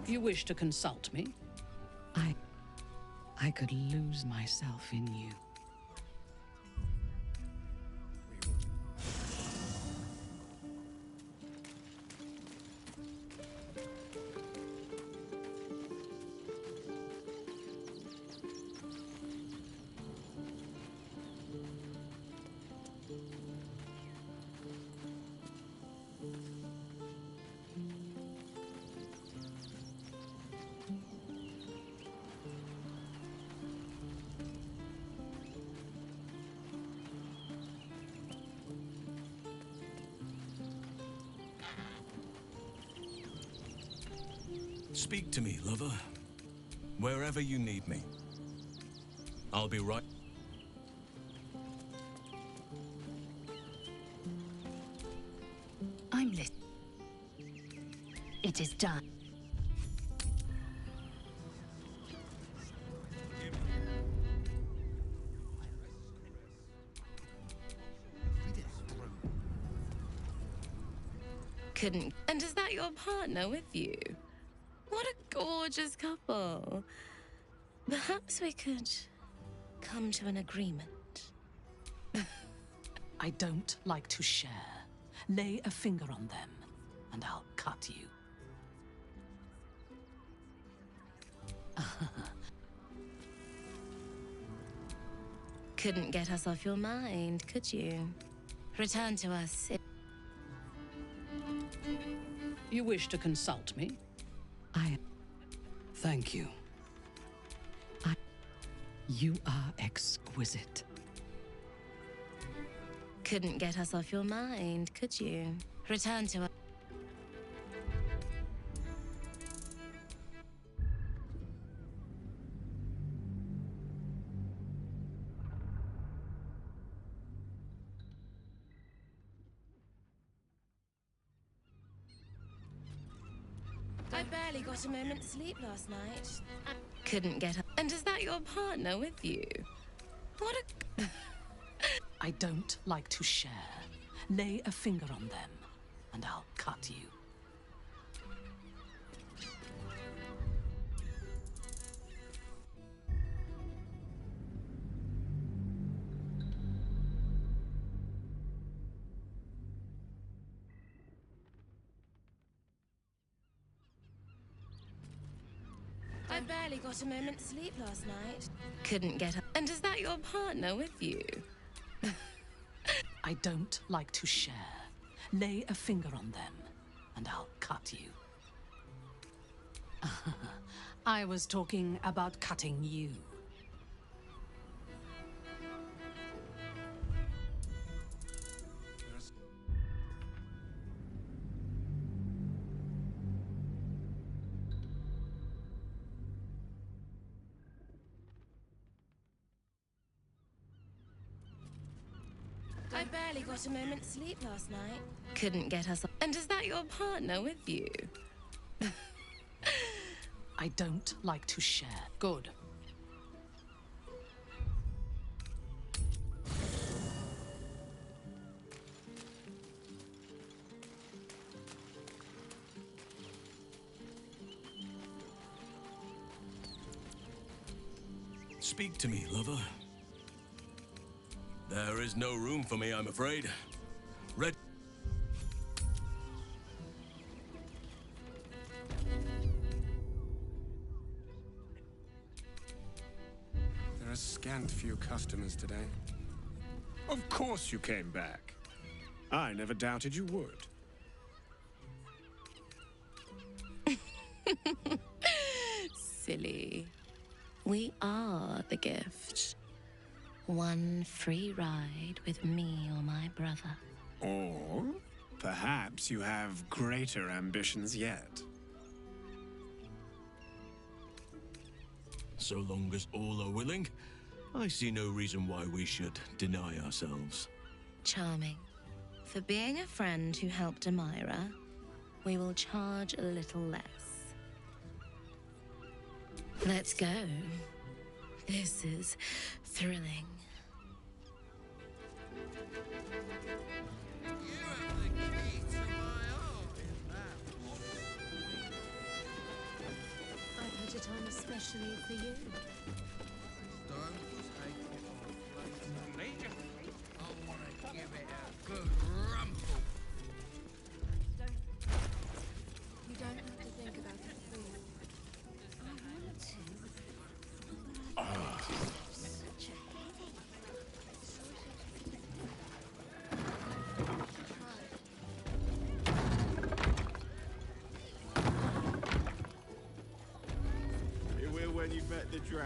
You wish to consult me? I could lose myself in you. Speak to me, lover. Wherever you need me. I'll be right. I'm lit. It is done. Couldn't. And is that your partner with you? What a gorgeous couple. Perhaps we could come to an agreement. I don't like to share. Lay a finger on them, and I'll cut you. Couldn't get us off your mind, could you? Return to us. You wish to consult me? Thank you. You are exquisite. Couldn't get us off your mind, could you? Return to us. I barely got a moment's sleep last night. Couldn't get up. And is that your partner with you? What a... I don't like to share. Lay a finger on them, and I'll cut you. I barely got a moment's sleep last night. Couldn't get up. And is that your partner with you? I don't like to share. Lay a finger on them, and I'll cut you. I was talking about cutting you. I barely got a moment's sleep last night. Couldn't get us. And is that your partner with you? I don't like to share. Good. Speak to me, lover. There is no room for me, I'm afraid. Red. There are scant few customers today. Of course you came back. I never doubted you would. Silly. We are the gift. One free ride with me or my brother. Or perhaps you have greater ambitions yet. So long as all are willing, I see no reason why we should deny ourselves. Charming. For being a friend who helped Amira, we will charge a little less. Let's go. This is thrilling. especially for you. I want to give it a good rumble. You don't have to think about it, please. I want to. Such a headache. You will when you met the drow.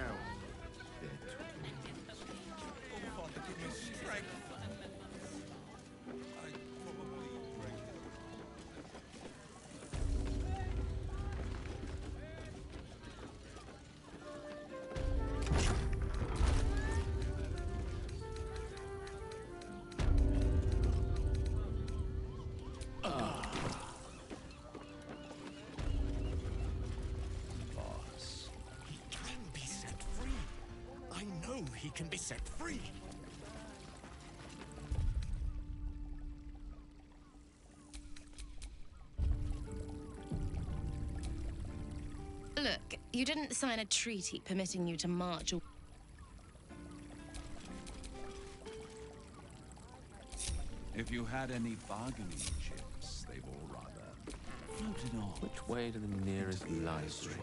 Boss, he can be set free. I know he can be set free. Look, you didn't sign a treaty permitting you to march. If you had any bargaining chips, they've all rather floated off. Which way to the nearest library?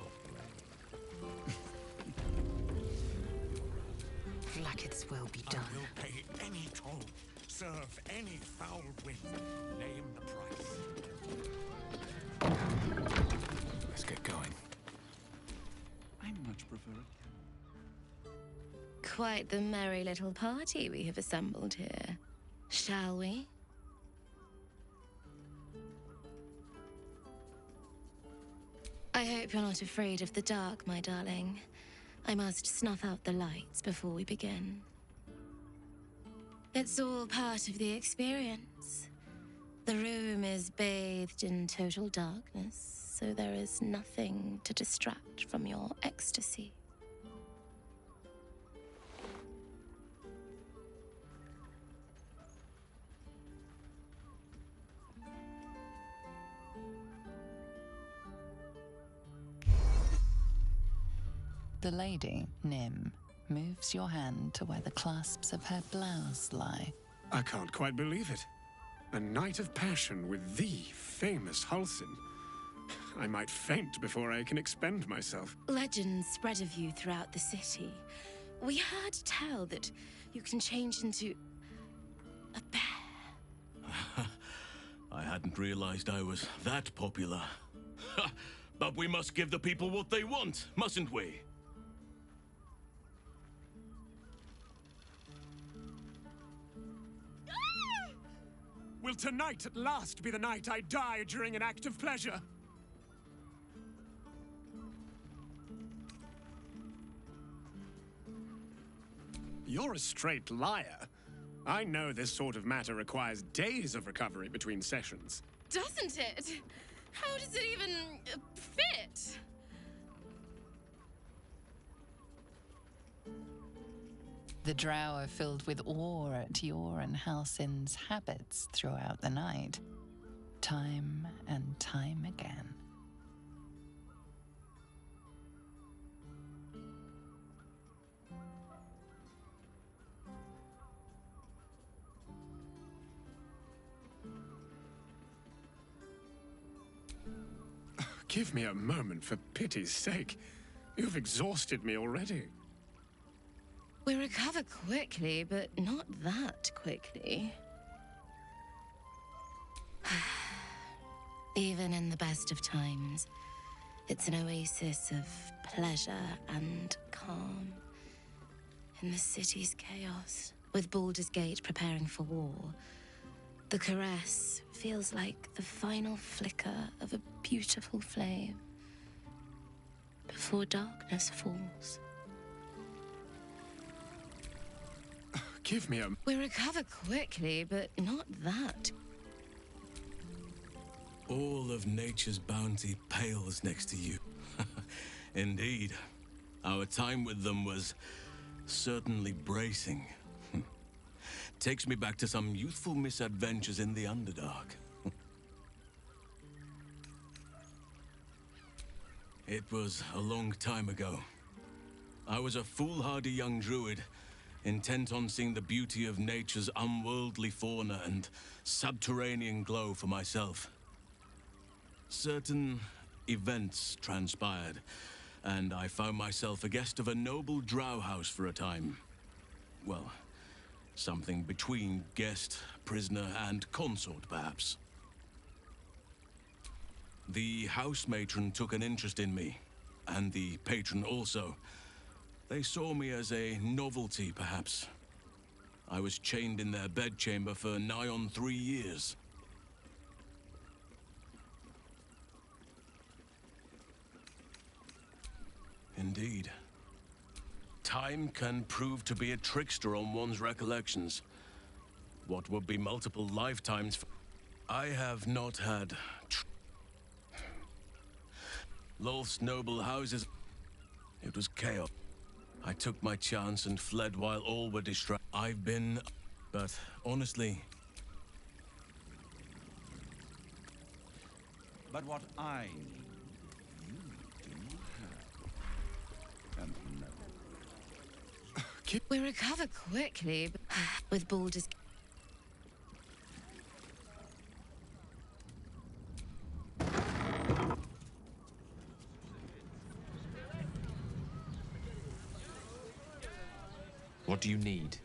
Blacketh's will be I done. will pay any toll, serve any foul wind, name the price. Let's get going. I much prefer it. Quite the merry little party we have assembled here. Shall we? I hope you're not afraid of the dark, my darling. I must snuff out the lights before we begin. It's all part of the experience. The room is bathed in total darkness, so there is nothing to distract from your ecstasy. The lady, Nim, moves your hand to where the clasps of her blouse lie. I can't quite believe it. A night of passion with the famous Halsin. I might faint before I can expend myself. Legends spread of you throughout the city. We heard tell that you can change into a bear. I hadn't realized I was that popular. But we must give the people what they want, mustn't we? Will tonight at last be the night I die during an act of pleasure? You're a straight liar. I know this sort of matter requires days of recovery between sessions. Doesn't it? How does it even fit? The drow are filled with awe at your and Halsin's habits throughout the night, time and time again. Give me a moment, for pity's sake. You've exhausted me already. We recover quickly, but not that quickly. Even in the best of times, it's an oasis of pleasure and calm. In the city's chaos, with Baldur's Gate preparing for war, the caress feels like the final flicker of a beautiful flame before darkness falls. Give me a... We recover quickly, but not that. All of nature's bounty pales next to you. Indeed. Our time with them was certainly bracing. Takes me back to some youthful misadventures in the Underdark. It was a long time ago, I was a foolhardy young druid, intent on seeing the beauty of nature's unworldly fauna and subterranean glow for myself. Certain events transpired, and I found myself a guest of a noble drow house for a time. Well, something between guest, prisoner, and consort, perhaps. The house matron took an interest in me, and the patron also. They saw me as a novelty, perhaps. I was chained in their bedchamber for nigh on 3 years. Indeed. Time can prove to be a trickster on one's recollections. What would be multiple lifetimes. I have not had Lolth's noble houses. It was chaos. I took my chance and fled while all were distracted. I've been... but honestly... But what I need, you do have. And never. We recover quickly, but with Baldur's... What do you need?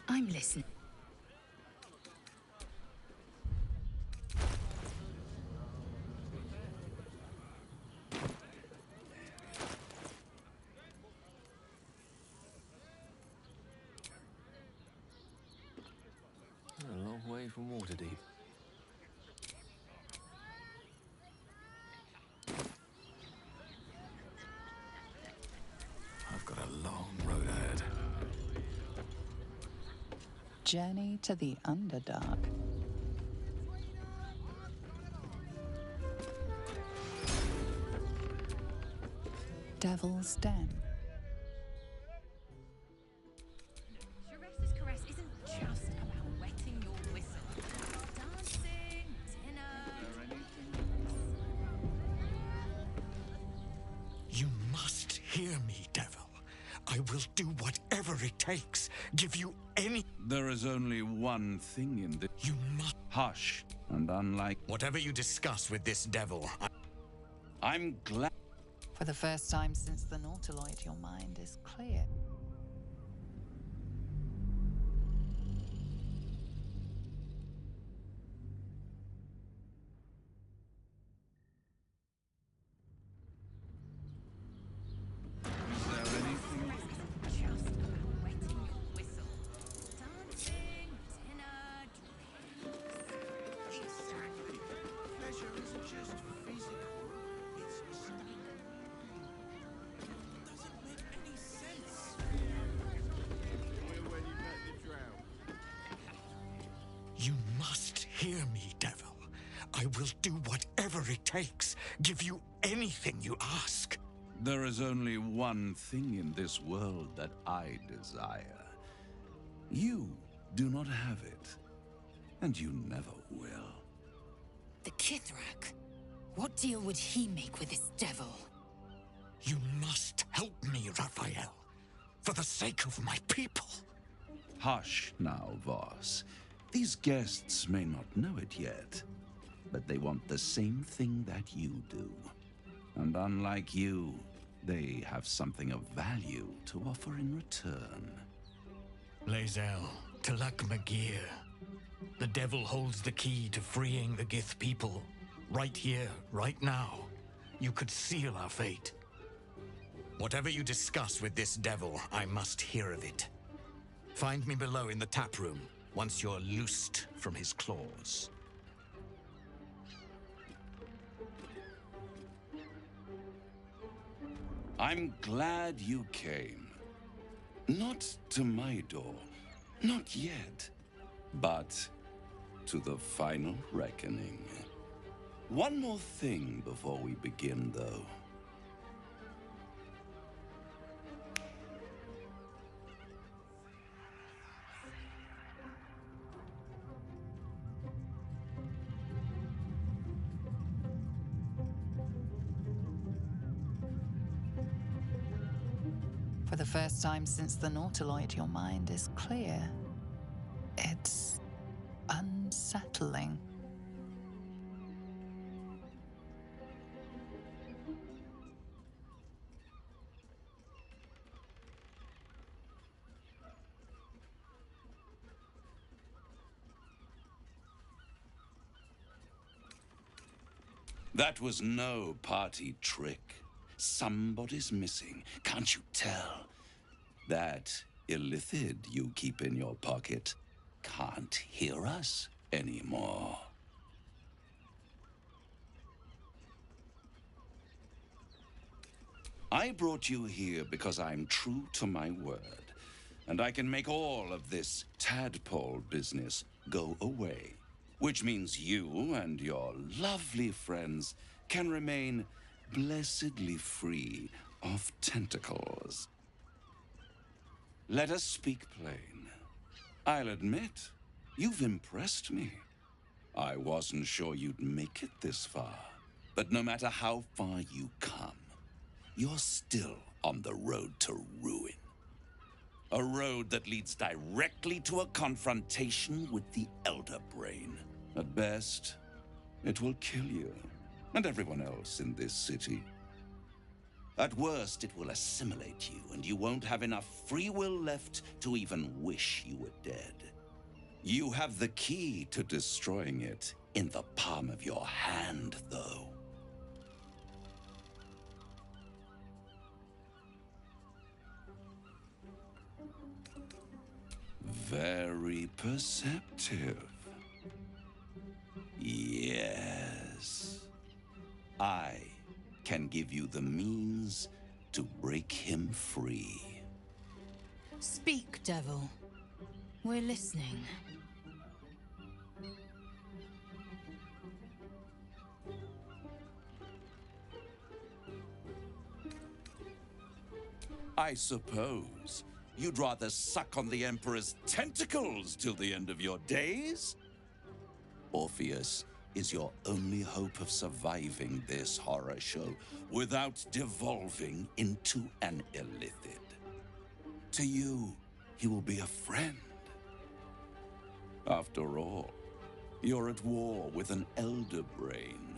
I'm listening. A long way from Waterdeep. I've got a long road ahead. Journey to the Underdark. Devil's Den. Sharesa's caress isn't just about wetting your whistle. Dancing, dinner. You must hear me, devil. I will do whatever it takes. Give you any... There is only one thing in this. You must... Hush. And unlike... Whatever you discuss with this devil, I'm glad... For the first time since the Nautiloid, your mind is clear. Is there anything... Just about wetting your whistle. Dancing, dinner, Exactly. Pleasure isn't just physical, it's mistaken. Doesn't make any sense. Where when you met the drow? You must hear me, devil. I will do whatever it takes. Give you anything you ask. There is only one thing in this world that I desire. You do not have it, and you never will. The Kithrak. What deal would he make with this devil? You must help me, Raphael. For the sake of my people. Hush now, Voss. These guests may not know it yet, but they want the same thing that you do. And unlike you, they have something of value to offer in return. Lae'zel, Talak Magir. The devil holds the key to freeing the Gith people. Right here, right now. You could seal our fate. Whatever you discuss with this devil, I must hear of it. Find me below in the tap room, once you're loosed from his claws. I'm glad you came. Not to my door, not yet, but to the final reckoning. One more thing before we begin, though. For the first time since the Nautiloid, your mind is clear. It's unsettling. That was no party trick. Somebody's missing, can't you tell? That illithid you keep in your pocket can't hear us anymore. I brought you here because I'm true to my word, and I can make all of this tadpole business go away. Which means you and your lovely friends can remain blessedly free of tentacles. Let us speak plain. I'll admit, you've impressed me. I wasn't sure you'd make it this far. But no matter how far you come, you're still on the road to ruin. A road that leads directly to a confrontation with the Elder Brain. At best, it will kill you and everyone else in this city. At worst, it will assimilate you, and you won't have enough free will left to even wish you were dead. You have the key to destroying it in the palm of your hand, though. Very perceptive. Yes. I can give you the means to break him free. Speak, devil. We're listening. I suppose you'd rather suck on the Emperor's tentacles till the end of your days? Orpheus is your only hope of surviving this horror show without devolving into an illithid. To you, he will be a friend. After all, you're at war with an Elder Brain.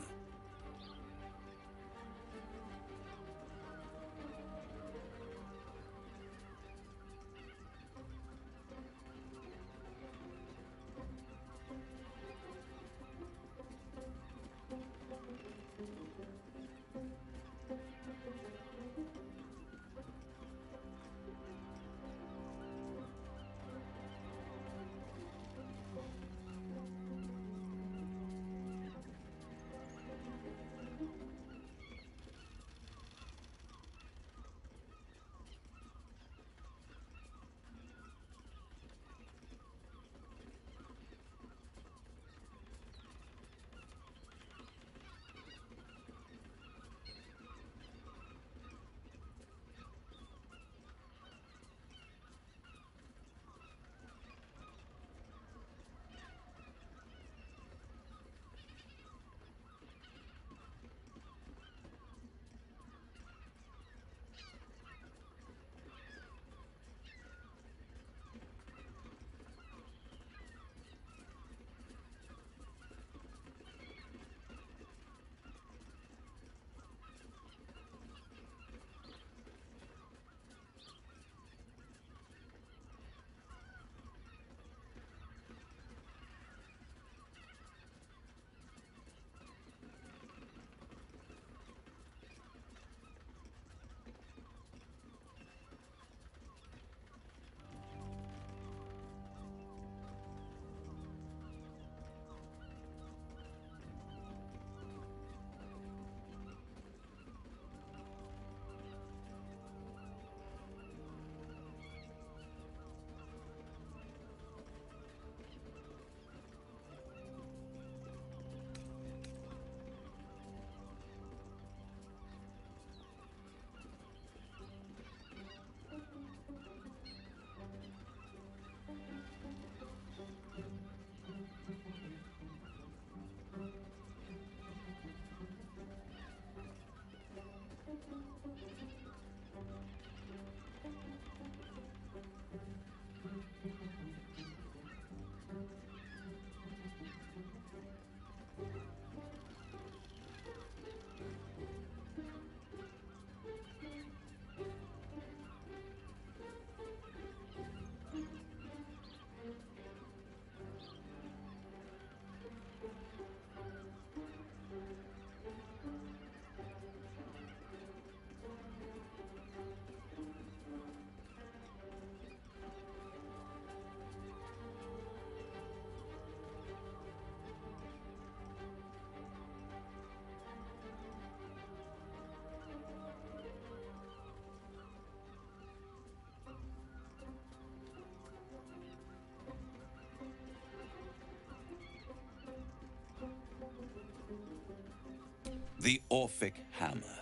The Orphic Hammer.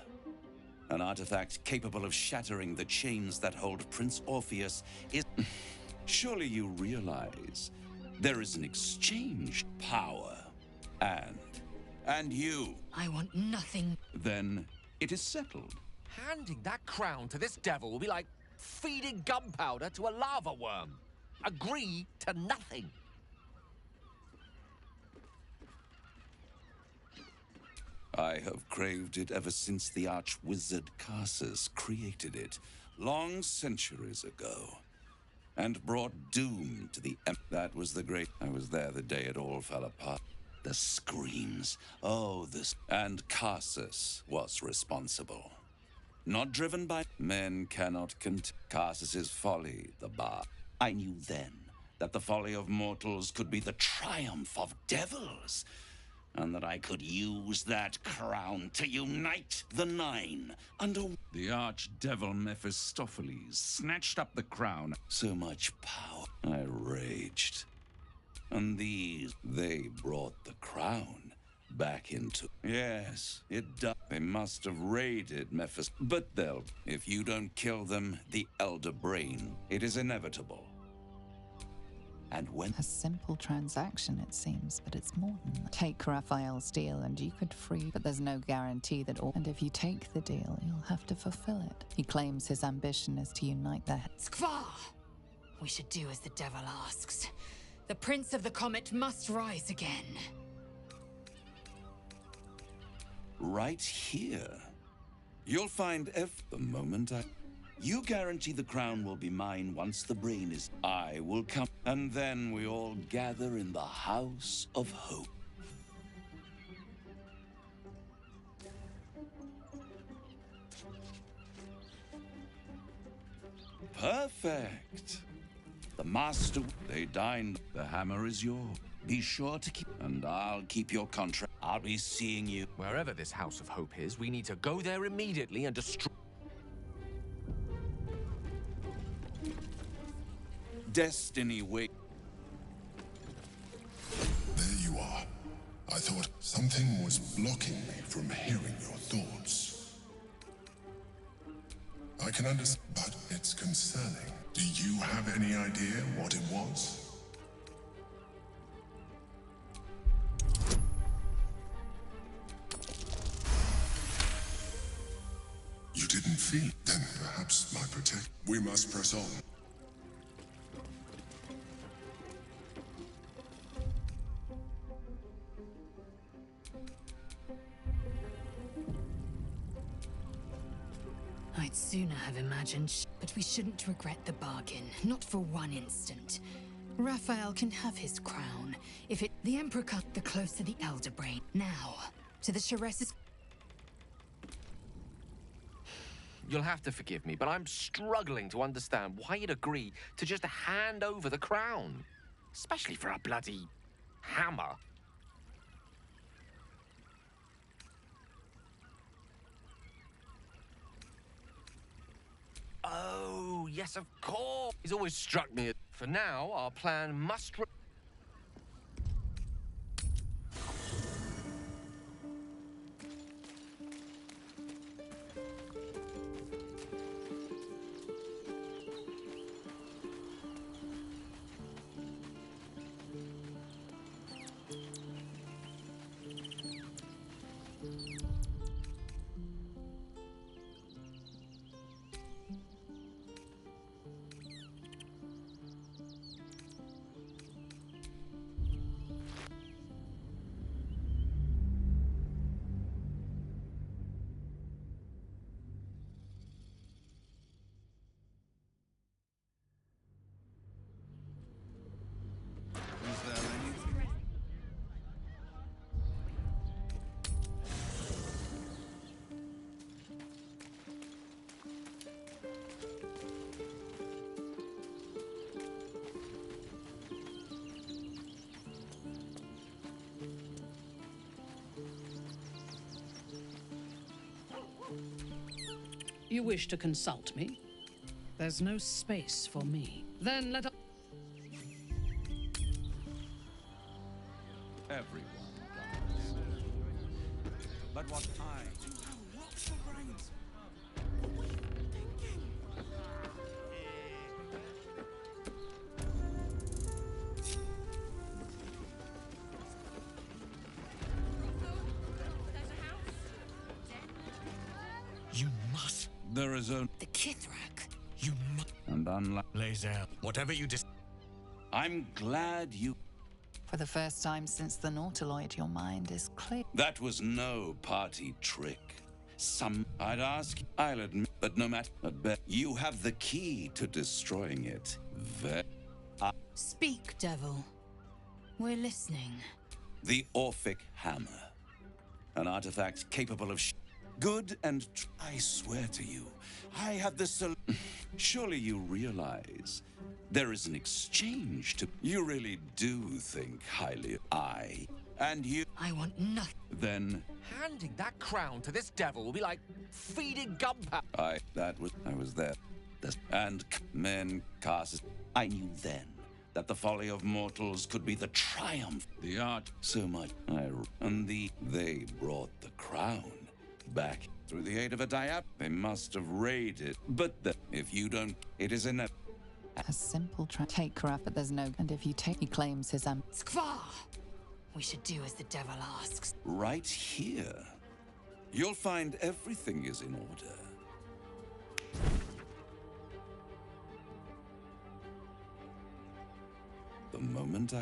An artifact capable of shattering the chains that hold Prince Orpheus is... Surely you realize there is an exchange power and you. I want nothing. Then it is settled. Handing that crown to this devil will be like feeding gunpowder to a lava worm. Agree to nothing. I have craved it ever since the arch-wizard Karsus created it, long centuries ago, and brought doom to the That was the great... I was there the day it all fell apart. The screams, oh, this... And Karsus was responsible. Not driven by... Men cannot Karsus's folly, the bar. I knew then that the folly of mortals could be the triumph of devils, and that I could use that crown to unite the Nine under... The archdevil Mephistopheles snatched up the crown. So much power. I raged. And they brought the crown back into... Yes, it does. They must have raided Mephistopheles. But they'll... If you don't kill them, the Elder Brain, it is inevitable. And when... A simple transaction, it seems, but it's more than that. Take Raphael's deal and you could free, but there's no guarantee that all... And if you take the deal, you'll have to fulfill it. He claims his ambition is to unite their... Skvar! We should do as the devil asks. The Prince of the Comet must rise again. Right here. You'll find the moment I... You guarantee the crown will be mine once the brain is... I will come, and then we all gather in the House of Hope. Perfect. The master... They dined. The hammer is yours. Be sure to keep... And I'll keep your contract. I'll be seeing you... Wherever this House of Hope is, we need to go there immediately and destroy... Destiny wait. There you are. I thought something was blocking me from hearing your thoughts. I can understand, but it's concerning. Do you have any idea what it was? You didn't feel it? Then perhaps my protect... We must press on. I'd sooner have imagined, but we shouldn't regret the bargain, not for one instant. Raphael can have his crown. If it... The Emperor cut the closer the Elder Brain. Now, to the Sharesis... You'll have to forgive me, but I'm struggling to understand why you'd agree to just hand over the crown. Especially for a bloody hammer. Oh, yes, of course. He's always struck me. For now, our plan must... You wish to consult me? There's no space for me. Then let us... Everyone dies. But what I... Rocks for brains. You must. There is a... The Kithrak. You must. And unlike... Lae'zel, whatever you decide. I'm glad you... For the first time since the Nautiloid, your mind is clear. That was no party trick. I'd ask, I'll admit, but no matter, but you have the key to destroying it. Speak, devil. We're listening. The Orphic Hammer. An artifact capable of good and I swear to you, I have the surely you realize there is an exchange to... You really do think highly of and you... I want nothing. Then... Handing that crown to this devil will be like feeding gunpowder. I was there. And men cast... I knew then that the folly of mortals could be the triumph. The art so much. They brought the crown back. Through the aid of a diap, they must have raided. But if you don't, it is in A simple take her up, but there's no... And if you take... He claims his Skvar! We should do as the devil asks. Right here. You'll find everything is in order. The moment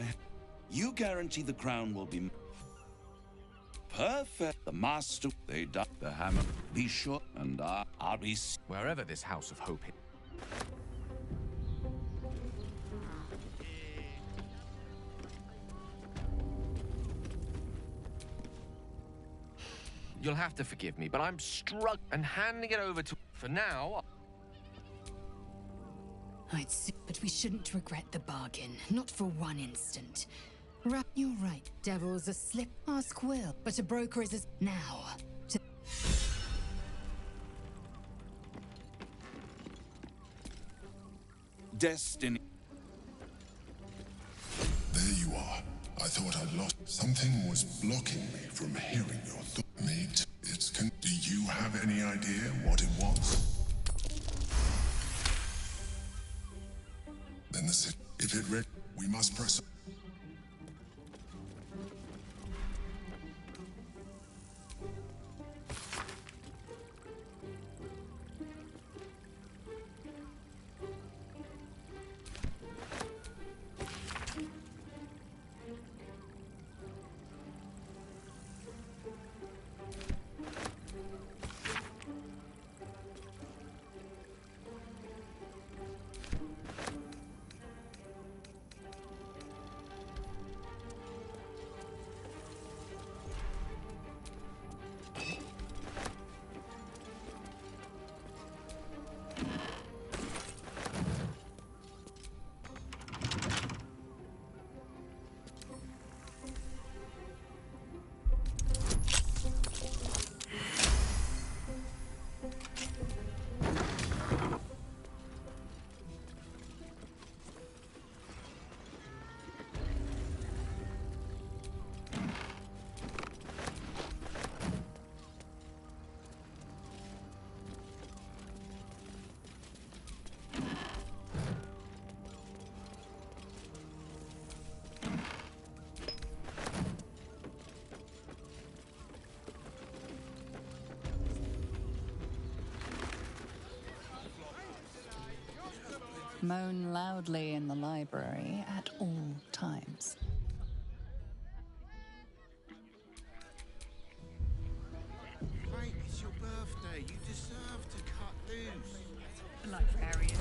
you guarantee the crown will be... Perfect. The master, they dug the hammer. Be sure, and I'll be... Wherever this House of Hope is. You'll have to forgive me, but I'm struck and handing it over to... For now... But we shouldn't regret the bargain, not for one instant. You're right, devil's a slip. Ask Will, but a broker is as... Now. Destiny. There you are. I thought I'd lost. Something was blocking me from hearing your thoughts. Do you have any idea what it was? Then if it read, we must press. Moan loudly in the library at all times. Mate, it's your birthday. You deserve to cut loose. Librarian.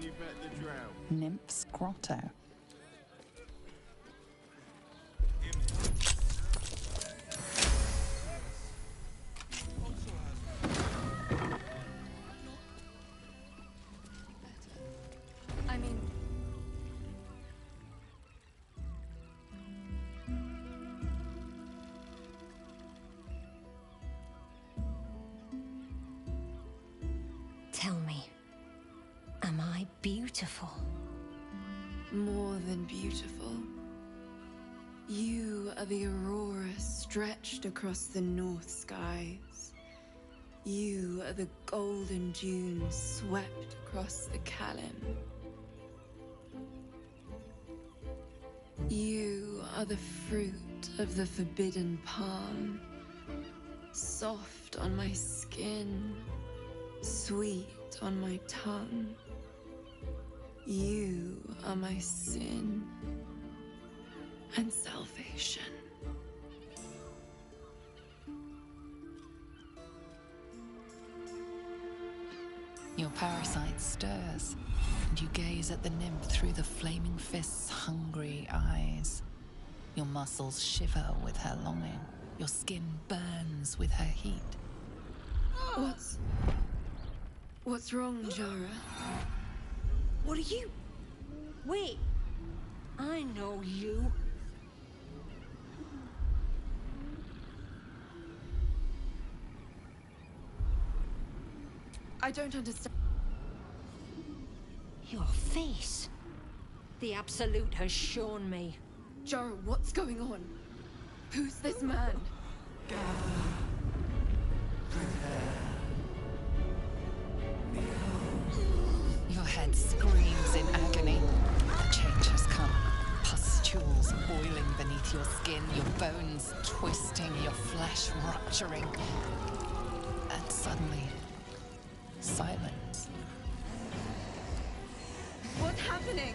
when you've met the drow. Nymph's Grotto. I mean... Tell me, am I beautiful? More than beautiful. You are the aurora stretched across the north skies. You are the golden dunes swept across the Kalim. You are the fruit of the forbidden palm, soft on my skin, sweet on my tongue. You are my sin and salvation. Your parasite stirs, and you gaze at the nymph through the flaming fist's hungry eyes. Your muscles shiver with her longing. Your skin burns with her heat. What's wrong, Jara? What are you? Wait, I know you. I don't understand. Your face. The Absolute has shown me. Jara, what's going on? Who's this man? Your head screams in agony. The change has come. Pustules boiling beneath your skin, your bones twisting, your flesh rupturing. And suddenly, silence. What's happening?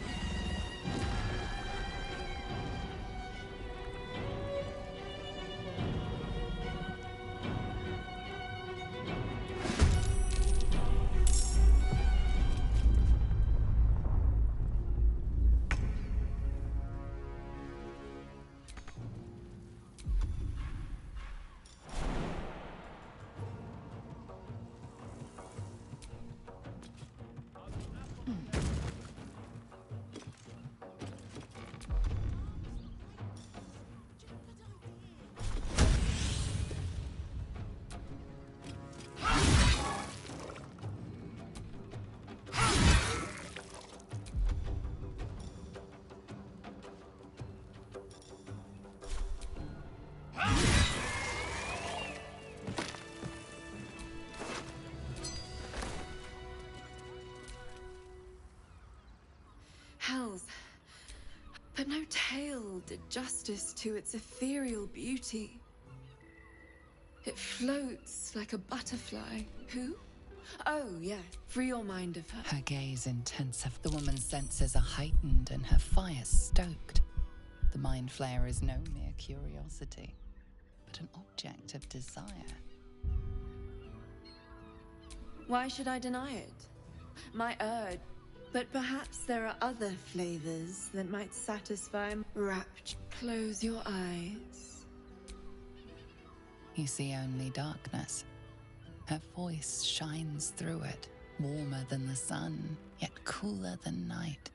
Hells. But no tale did justice to its ethereal beauty. It floats like a butterfly. Who? Oh, yeah. Free your mind of her. Her gaze intensive. The woman's senses are heightened and her fire stoked. The mind flayer is no mere curiosity, but an object of desire. Why should I deny it? My urge. But perhaps there are other flavors that might satisfy rapture. Close your eyes. You see only darkness. Her voice shines through it, warmer than the sun, yet cooler than night.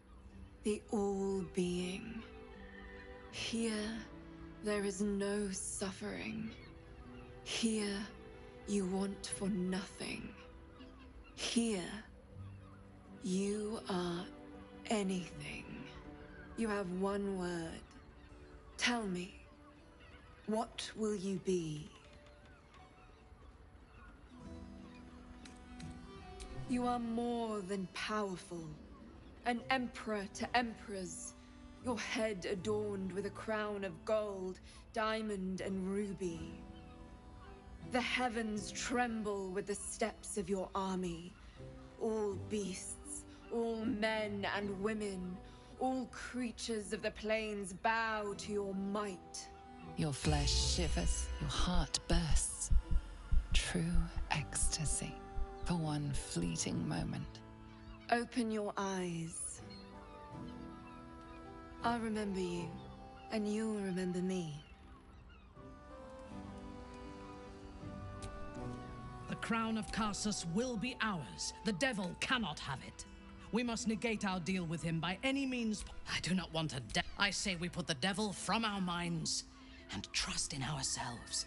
The all-being. Here, there is no suffering. Here, you want for nothing. Here, you are anything. You have one word. Tell me, what will you be? You are more than powerful. An emperor to emperors. Your head adorned with a crown of gold, diamond, and ruby. The heavens tremble with the steps of your army. All beasts, all men and women, all creatures of the plains bow to your might. Your flesh shivers, your heart bursts. True ecstasy for one fleeting moment. Open your eyes. I'll remember you, and you'll remember me. The crown of Karsus will be ours. The devil cannot have it. We must negate our deal with him by any means. I do not want a I say we put the devil from our minds and trust in ourselves.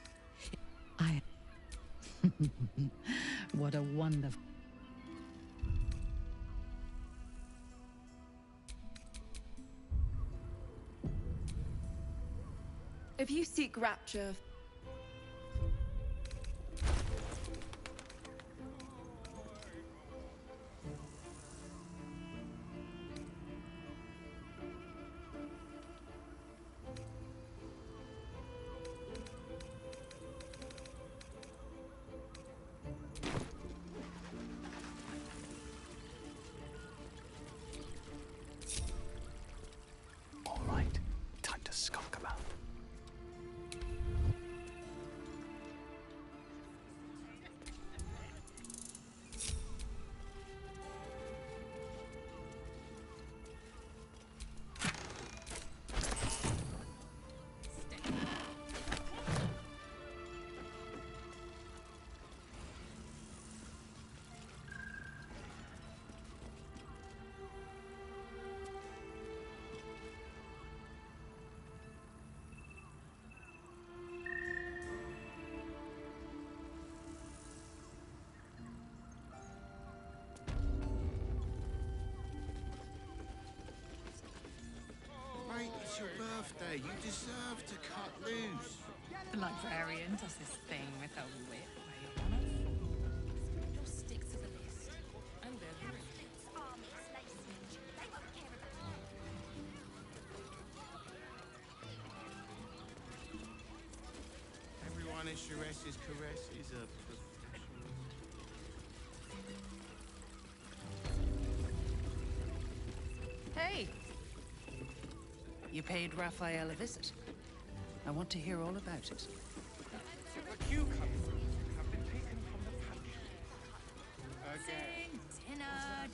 What a wonderful... If you seek rapture... All right, time to skunk about. Mate, it's your birthday. You deserve to cut loose. The librarian does this thing with her whip. Just stick to the list. And everything. Army, Slace Ninja. They won't care about you. Everyone in Sharess's caress is a professional. Hey! You paid Raphael a visit. I want to hear all about it. The cucumbers have been taken from the pantry. Again. Dinner.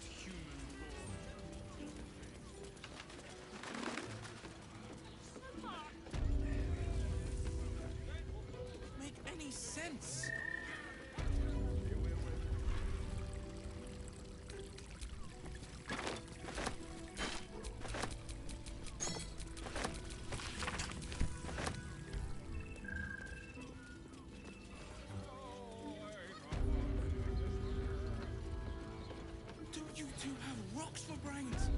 Make any sense? Do you two have rocks for brains?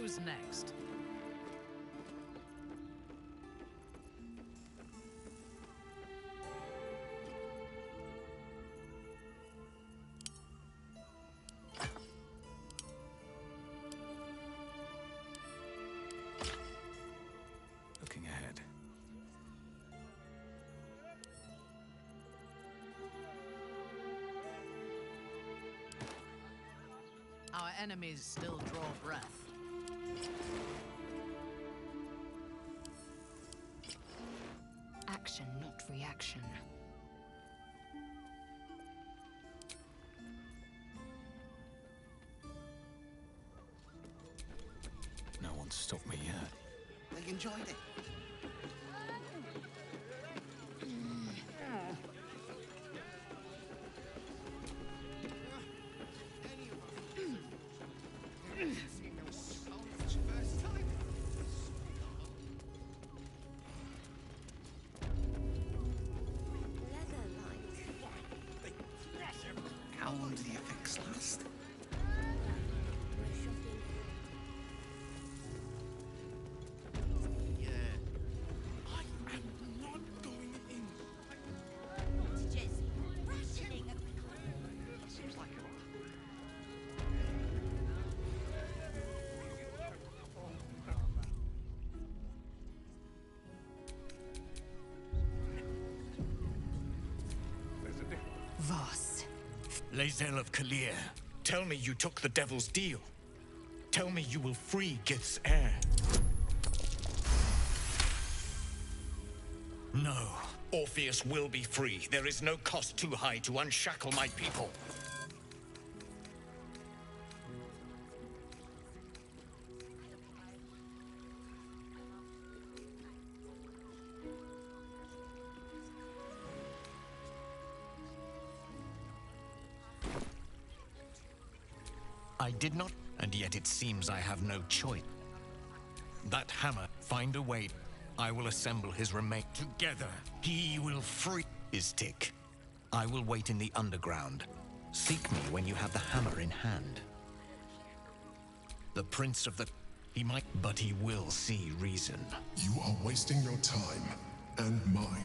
Who's next? Looking ahead. Our enemies still draw breath. Action, not reaction. No one's stopped me yet. They enjoyed it. How long do the effects last? Yeah. I am not going in. Seems like it. Voss. Lae'zel of Kalir, tell me you took the Devil's deal. Tell me you will free Gith's heir. No. Orpheus will be free. There is no cost too high to unshackle my people. I did not, and yet it seems I have no choice. That hammer, find a way. I will assemble his remain. Together, he will free Iztik. I will wait in the underground. Seek me when you have the hammer in hand. The Prince of the... He might, but he will see reason. You are wasting your time and mine.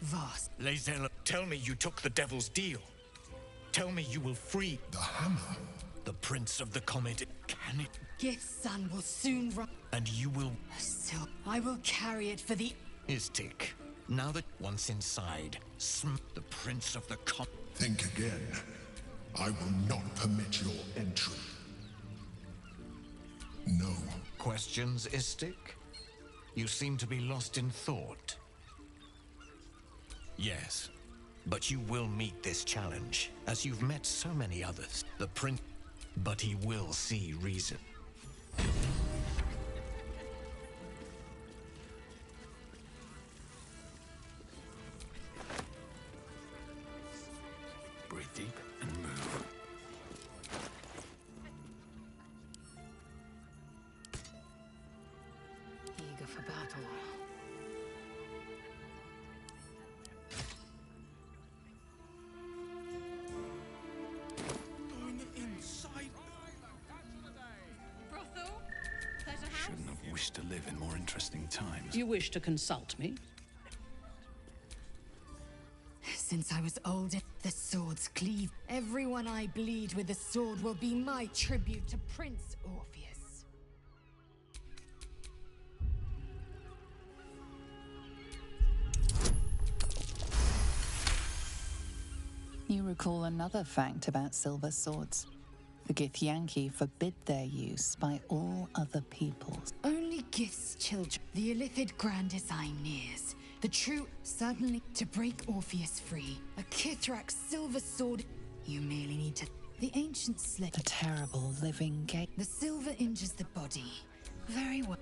Voss. Lae'zel, tell me you took the Devil's deal. Tell me you will free The hammer? the Prince of the Comet. Can it? Gith's son will soon run. And you will... Still, I will carry it for the... Istik. Now that once inside, the Prince of the Comet... Think again. I will not permit your entry. No. Questions, Istik? You seem to be lost in thought. Yes, but you will meet this challenge, as you've met so many others. The Prince... But he will see reason. Breathe deep and move. Eager for battle. Shouldn't have wished to live in more interesting times. You wish to consult me? Since I was older, the swords cleave. Everyone I bleed with the sword will be my tribute to Prince Orpheus. You recall another fact about silver swords. The Githyanki forbid their use by all other peoples. Only Gith's children, the Illithid Grand Design nears. The true, certainly, to break Orpheus free. A Kithrak silver sword. You merely need to... The ancient slit. The terrible living gate. The silver injures the body. Very well.